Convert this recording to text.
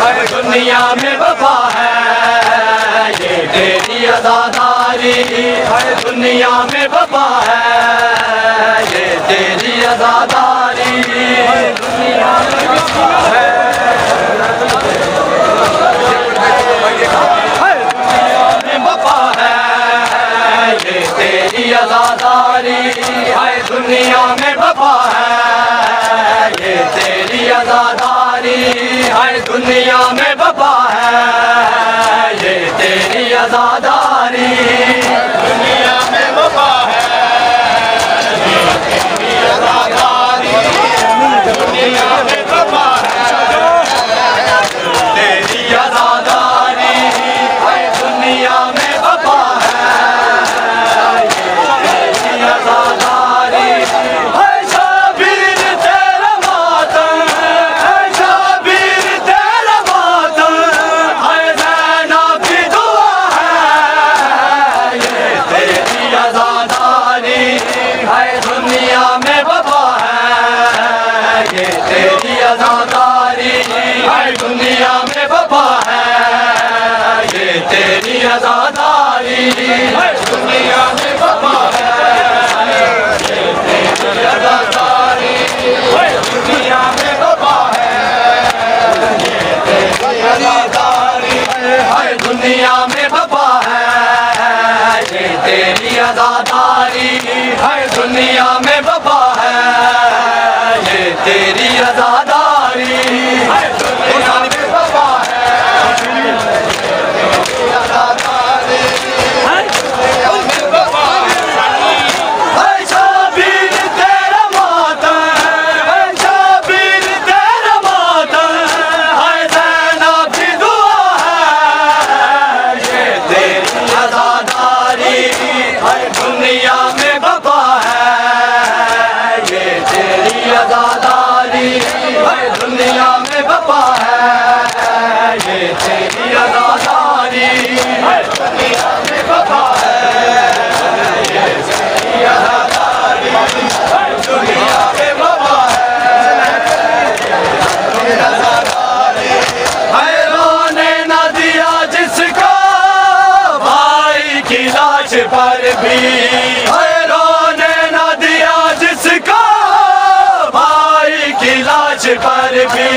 हर दुनिया में वफा है ये तेरी अज़ादारी, हर दुनिया में वफा है ये तेरी अज़ादारी, हर दुनिया में वफा है तेरी अज़ादारी, हर दुनिया में वफा है ये तेरी अज़ादारी, हर दुनिया में वफा है ये तेरी अज़ादारी, दुनिया में वफा है ये तेरी अज़ादारी, दुनिया में वफा है तेरी अज़ादारी, हर दुनिया में वफा तेरी अज़ादारी, हर दुनिया में वफा है ये तेरी अज़ादारी, हर दुनिया में वफा है ये तेरी अज़ादारी, हर दुनिया में वफा है ये तेरी अज़ादारी, हर दुनिया में वफा है ये तेरी अज़ादारी, हर दुनिया में वफा है ये तेरी अज़ादारी, हर दुनिया में वफा है तेरी अज़ादारी, हर दुनिया में वफा है, हर शाबीर तेरा मातम, हर शाबीर तेरा मातम, हर ज़ैनब की दुआ है ये तेरी अज़ादारी, हर दुनिया में वफा है ये तेरी अज़ादारी, हर दुनिया में वफा है ये तेरी अज़ादारी, हर दुनिया में वफा है ये तेरी अज़ादारी, हर दुनिया में वफा है ये अज़ादारी, हर रोने न दिया जिसको भाई की लाश पर भी, हर रोने न दिया जिसको भाई की लाश पर भी,